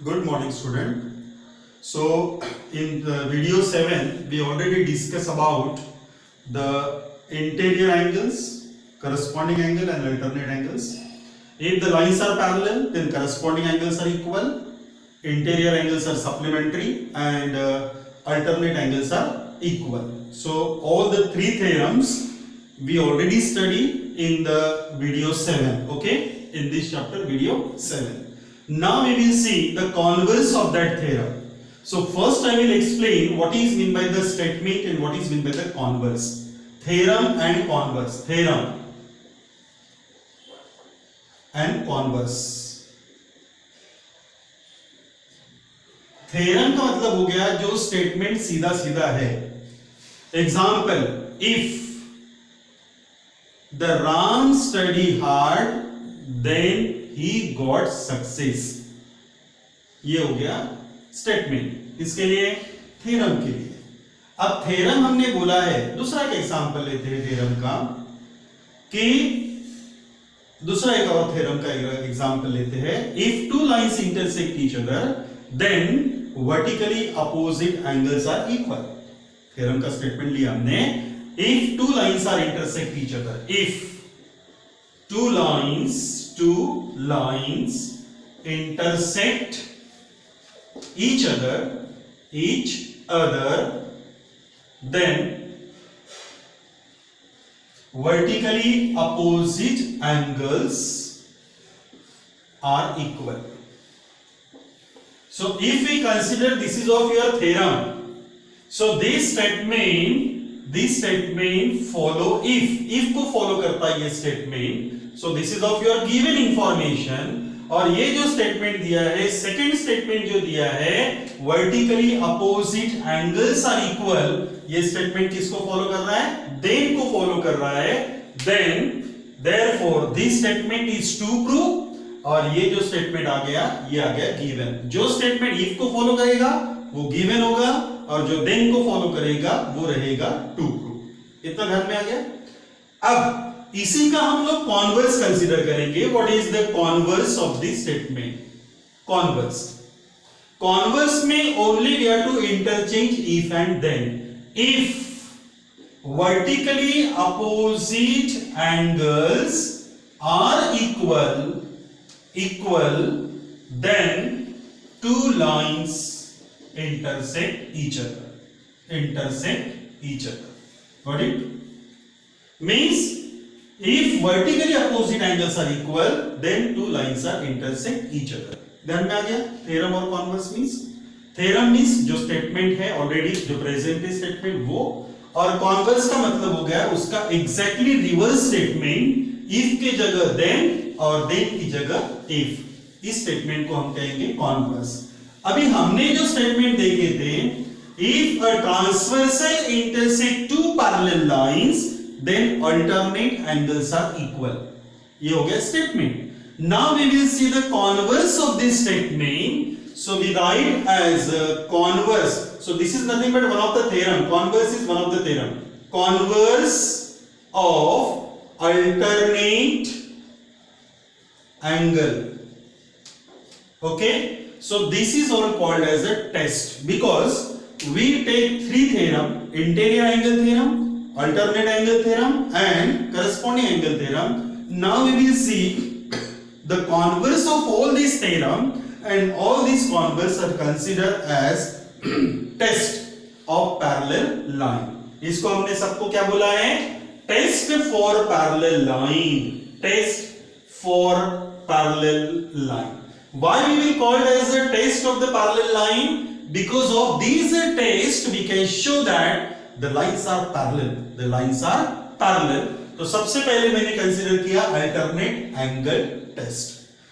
Good morning, student. So, in the video 7, we already discussed about the interior angles, corresponding angle and alternate angles. If the lines are parallel, then corresponding angles are equal, interior angles are supplementary, and alternate angles are equal. So, all the three theorems we already studied in the video 7, okay? In this chapter, video 7. Now we will see the converse of that theorem. So first I will explain what is meant by the statement and what is meant by the converse. Theorem and converse. Theorem and converse. Theorem का मतलब हो गया जो statement सीधा सीधा है. Example, if the Ram study hard, then he got success. ये हो गया स्टेटमेंट. इसके लिए थ्योरम के लिए. अब थ्योरम हमने बोला है, दूसरा एक एग्जांपल लेते हैं थ्योरम का कि दूसरा एक और थ्योरम का एग्जांपल लेते हैं. If two lines intersect each other then vertically opposite angles are equal. Theorem का स्टेटमेंट लिया हमने. If two lines are intersect each other, if two lines intersect each other, then vertically opposite angles are equal. So if we consider this is of your theorem, so this statement follow if को follow करता है ये statement. So this is of your given information. और ये जो statement दिया है, second statement जो दिया है, vertically opposite angles are equal. ये statement किसको follow कर रहा है? Then को follow कर रहा है. Then therefore this statement is to prove. और ये जो statement आ गया, ये आ गया given. जो statement if को follow करेगा, वो given होगा. और जो then को फॉलो करेगा वो रहेगा टू प्रूव. इतना ध्यान में आ गया. अब इसी का हम लोग कॉन्वर्स कंसीडर करेंगे. What is the converse of this statement? Converse में only we have to interchange if and then. If vertically opposite angles are equal then two lines intersect each other. Got it? Means if vertically opposite angles are equal, then two lines are intersect each other. ध्यान में आ गया. Theorem और converse means, theorem means जो statement है already जो present है statement वो, और कॉन्वर्स का मतलब हो गया उसका एग्जैक्टली रिवर्स स्टेटमेंट. इफ के जगह देन और देन की जगह इफ. इस स्टेटमेंट को हम कहेंगे कॉन्वर्स. अभी हमने जो स्टेटमेंट देखे थे, if a transversal intersect two parallel lines then alternate angles are equal. ये हो गया statement. Now we will see the converse of this statement. So we write as converse. So this is nothing but one of the theorem. Converse is one of the theorem. Converse of alternate angle. Okay, so this is all called as a test because we take three theorem: interior angle theorem, alternate angle theorem, and corresponding angle theorem. Now we will see the converse of all these theorem, and all these converse are considered as test of parallel line. इसको हमने सबको क्या बोला है? Test for parallel line. Test for parallel line. Why we will call it as a test of the parallel line? Because of these tests we can show that the lines are parallel. The lines are parallel. तो सबसे पहले मैंने consider किया alternate angle test.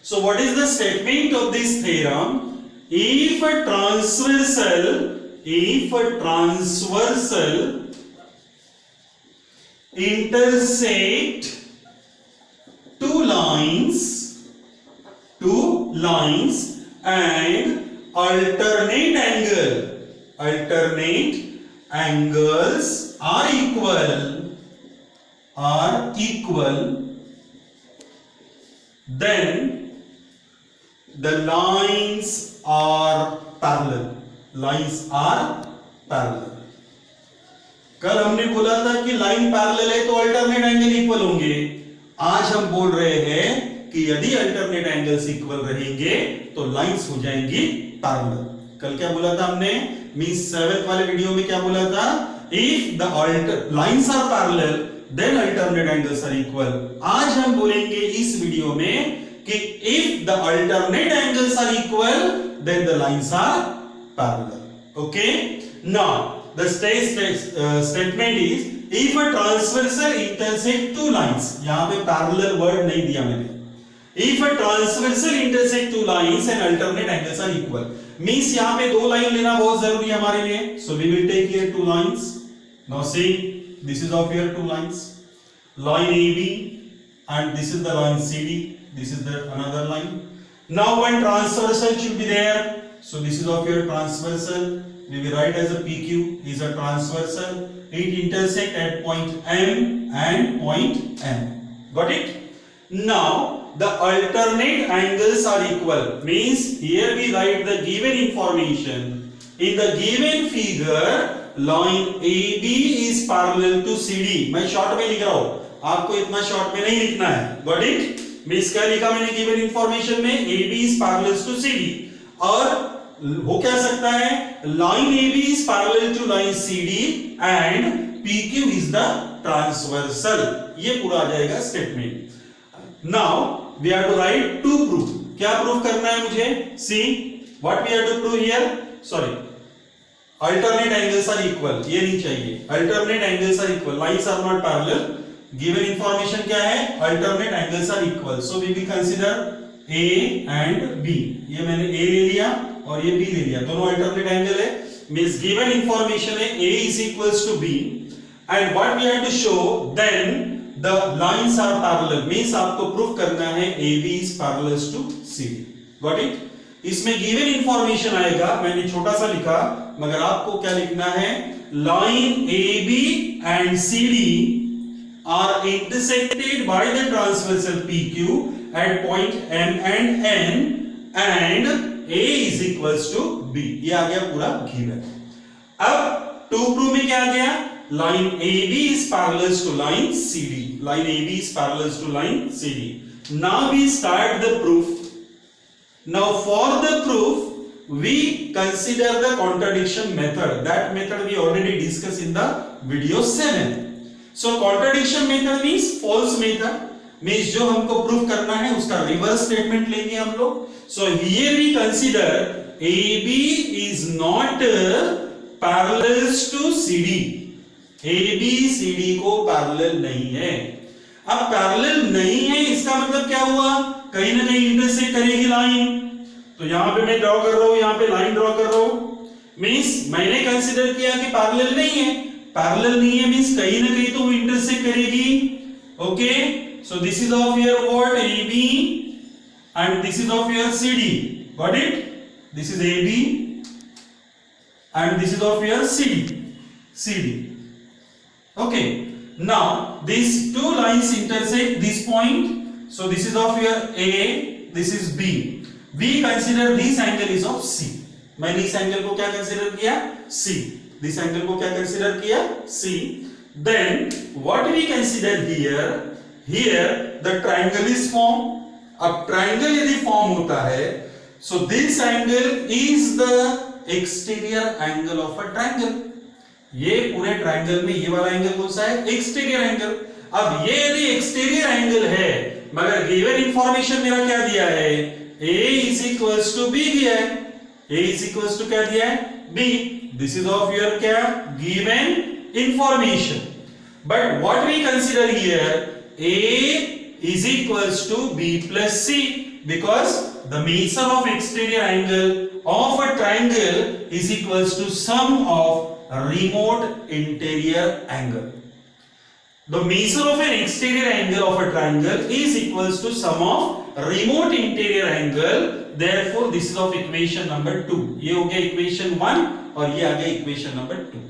So what is the statement of this theorem? If a transversal intersect two lines and alternate angles are equal, then the lines are parallel. Lines are parallel. कल हमने बोला था कि line parallel है तो alternate angle equal होंगे. आज हम बोल रहे हैं कि यदि अल्टरनेट एंगल्स इक्वल रहेंगे तो लाइंस हो जाएंगी पैरेलल. कल क्या बोला था हमने? मींस 7th वाले वीडियो में क्या बोला था? If the lines are parallel then alternate angles are equal. आज हम बोलेंगे इस वीडियो में कि if the alternate angles are equal then the lines are parallel. Okay, now the statement is if a transversal intersect two lines. यहां पे parallel word नहीं दिया मैंने. If a transversal intersect two lines and alternate angles are equal, means यहां पे दो line लेना बहुत जरूरी है हमारे लिए. So we will take here two lines. Now see, this is of here two lines, line AB and this is the line CD. This is the another line. Now one transversal should be there. So this is of your transversal. We will write as a PQ is a transversal. It intersect at point M and point M. Got it? Now the alternate angles are equal. Means here we write the given information. In the given figure, line AB is parallel to CD. मैं short में लिख रहा हूँ, आपको इतना short में नहीं लिखना है. Got it? मीन्स क्या लिखा मैंने गिवन इंफॉर्मेशन में? AB is parallel to CD. और हो क्या सकता है? Line AB is parallel to line CD and PQ is the transversal. ये पूरा आ जाएगा statement. Now we have to write to prove. क्या प्रूफ करना है मुझे? See what we have to prove here. Sorry, alternate angles are equal. ये नहीं चाहिए. Alternate angles are equal. Lines are not parallel. Given information क्या है? Alternate angles are equal. So we will consider A and B. ये मैंने A ले लिया और ये B ले लिया. दोनों alternate angle है. Means given information है A is equals to B and what we have to show then the lines are parallel. Means आपको proof करना है AB is parallel to CD. Got it? इसमें given information आएगा. मैंने छोटा सा लिखा मगर आपको क्या लिखना है? Line AB and CD are intersected by the transversal PQ at point M and N and A is equals to B. ये आ गया पूरा given. अब to prove में क्या आ गया? Line AB is parallel to line CD. Line AB is parallel to line CD. Now we start the proof. Now for the proof we consider the contradiction method. That method we already discussed in the video 7. So contradiction method means false method. Means जो हमको proof करना है उसका reverse statement लेंगे हम लोग. So here we consider AB is not parallel to CD. AB CD को parallel नहीं है. अब पैरेलल नहीं है इसका मतलब क्या हुआ? कहीं ना कहीं इंटरसेक्ट करेगी लाइन. तो यहां पे मैं ड्रॉ कर रहा हूं, यहां पे लाइन ड्रॉ कर रहा हूं. मींस मैंने कंसीडर किया कि पैरेलल नहीं है. पैरेलल नहीं है मींस कहीं ना कहीं तो वो इंटरसेक्ट करेगी. Okay, so this is of your what? AB and this is of your CD. Got it? This is AB and this is of your CD. Okay, now these two lines intersect this point. So this is of your A, this is B. We consider this angle is of C. मैंने इस angle को क्या consider किया? C. This angle को क्या consider किया? C. Then what we consider here? Here the triangle is formed. अब triangle यदि फॉर्म होता है so this angle is the exterior angle of a triangle. ये पूरे ट्रायंगल में ये वाला एंगल कौन सा है? Exterior angle. अब ये यदि एक्सटीरियर एंगल है मगर गिवन इंफॉर्मेशन मेरा क्या दिया है? A is equals to B दिया है. A is equals to क्या दिया है? B. This is of your क्या? Given information. But what we consider here? A is equals to B plus C because the measure of exterior angle of a triangle is equals to sum of remote interior angle. The measure of an exterior angle of a triangle is equals to sum of remote interior angle. Therefore this is of equation number 2. ये हो गया equation 1 और ये आ गया equation number 2.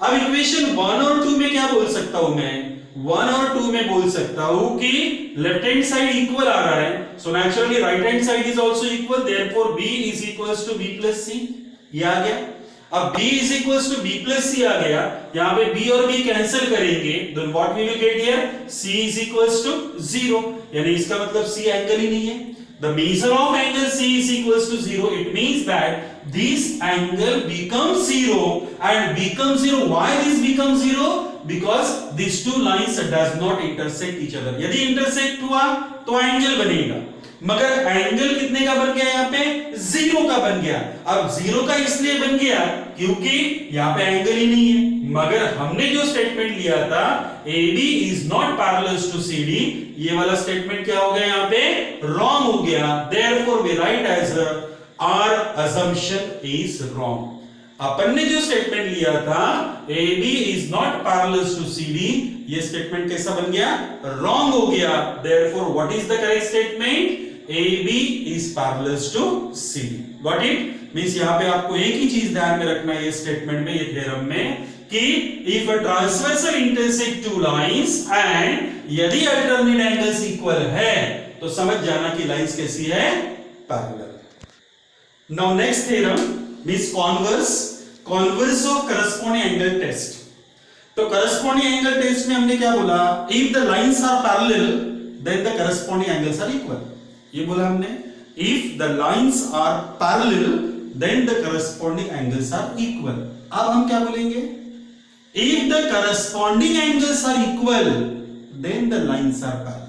अब equation 1 और 2 में क्या बोल सकता हूं मैं? 1 और 2 में बोल सकता हूं कि लेफ्ट हैंड साइड इक्वल आ रहा है, so naturally right hand side is also equal, therefore b is equals to b plus c। ये आ गया। अब b is equals to b plus c आ गया, यहां पे b और b कैंसिल करेंगे, then what we will get here, c is equals to 0, यानी इसका मतलब c एंगल ही नहीं है। The measure of angle C is equals to 0. It means that this angle becomes 0 and becomes 0. Why this becomes 0? Because these two lines does not intersect each other. यदि intersect हुआ तो angle बनेगा, मगर angle कितने का बन गया यहाँ पे, 0 का बन गया। अब 0 का इसलिए बन गया क्योंकि यहाँ पे एंगल ही नहीं है, मगर हमने जो स्टेटमेंट लिया था AB is not parallel to CD, ये वाला स्टेटमेंट क्या हो गया यहाँ पे, रॉन्ग हो गया। Therefore we write as our assumption is wrong। अपन ने जो स्टेटमेंट लिया था AB is not parallel to CD, ये स्टेटमेंट कैसा बन गया, रॉन्ग हो गया। Therefore what is the correct statement, AB is parallel to CD। Got it? Means यहाँ पे आपको एक ही चीज ध्यान में रखना है ये स्टेटमेंट में, ये थ्योरम में, कि if a transversal intersect two lines and यदि alternate angles equal है तो समझ जाना कि लाइंस कैसी है, parallel. Now next theorem means converse of corresponding angle test। तो corresponding angle test में हमने क्या बोला, if the lines are parallel then the corresponding angles are equal। ये बोला हमने, if the lines are parallel then the corresponding angles are equal। अब हम क्या बोलेंगे, if the corresponding angles are equal then the lines are parallel।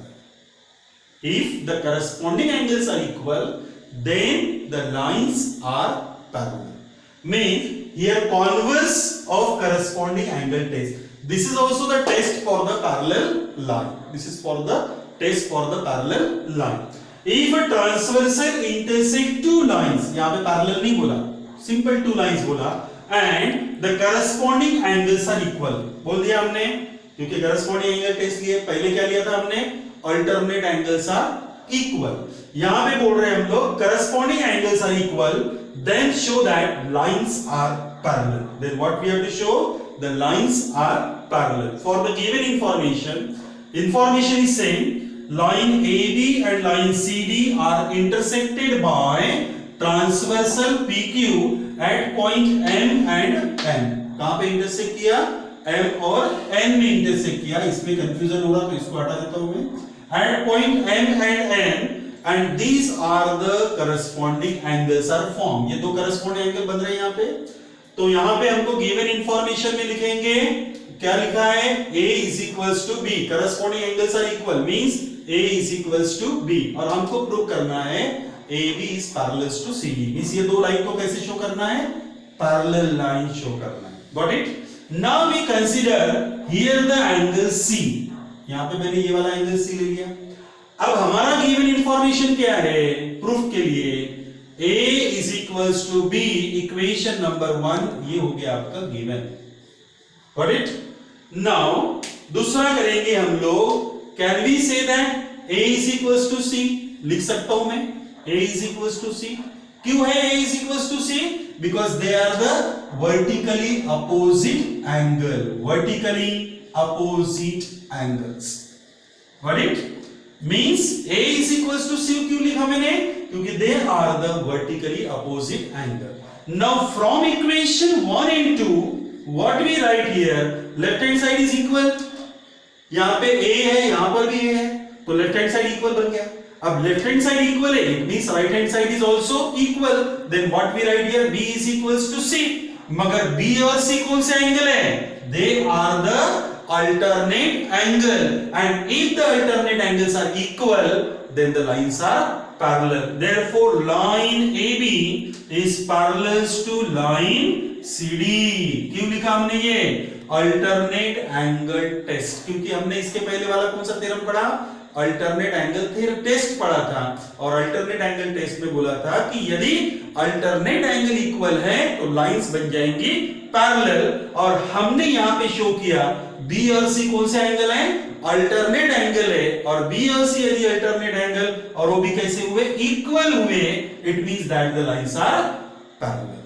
if the corresponding angles are equal then the lines are parallel। means here converse of corresponding angle test, this is also the test for the parallel line, this is for the test for the parallel line। if a transversal intersect two lines, यहां पे parallel नहीं बोला, simple two lines बोला, and the corresponding angles are equal, बोल दिया हमने, क्योंकि corresponding angle test लिए, पहले क्या लिया था हमने, alternate angles are equal। यहां पे बोल रहे हैं हम लोग corresponding angles are equal, then show that lines are parallel। then what we have to show, the lines are parallel। for the given information is saying line AB and line CD are intersected by transversal PQ at point M and N। कहां पे intersect किया, M और N में intersect किया, इसमें confusion हो रहा तो इसको हटा देता हूं मैं। at point M and N and these are the corresponding angles are formed। ये दो corresponding angle बन रहे हैं यहाँ पे। तो यहाँ पे हमको given information में लिखेंगे, क्या लिखा है, A is equals to B, corresponding angles are equal means A is equals to B, और हमको प्रूव करना है AB is parallel to CD, means ये दो लाइन को कैसे शो करना है, parallel line शो करना है। Got it? Now we consider here the angle C। यहाँ पे मैंने ये वाला एंगल C ले लिया। अब हमारा गिवन इंफॉर्मेशन क्या है, प्रूफ के लिए A is equals to B, equation number 1 ये हो गया आपका गिवन। Got it? Now दूसरा करेंगे हम लोग, can we say that A is equals to C, लिख सकता हूं मैं A is equals to C। क्यों है A is equals to C? because they are the vertically opposite angle, vertically opposite angles। Got it? means A is equals to C क्यों लिखा मैंने, क्योंकि they are the vertically opposite angle। now from equation 1 and 2 what we write here, left hand side is equal, यहां पे A है यहां पर भी A है, तो लेफ्ट हैंड साइड इक्वल बन गया। अब लेफ्ट हैंड साइड इक्वल है, it means right hand side is also equal, then what we write here, B is equals to C। मगर B और C कौन से एंगल है, they are the alternate angle, and if the alternate angles are equal then the lines are parallel। therefore line AB is parallel to line CD। क्यों लिखा हमने ये, alternate angle test, क्योंकि हमने इसके पहले वाला कौन सा थ्योरम पढ़ा, अल्टरनेट एंगल थ्योरम टेस्ट पढ़ा था, और अल्टरनेट एंगल टेस्ट में बोला था कि यदि अल्टरनेट एंगल इक्वल है तो लाइंस बन जाएंगी पैरेलल, और हमने यहां पे शो किया B और C कौन से एंगल है, अल्टरनेट एंगल है, और B और C यदि अल्टरनेट एंगल और वो भी कैसे हुए, इक्वल हुए, it means that the lines are parallel.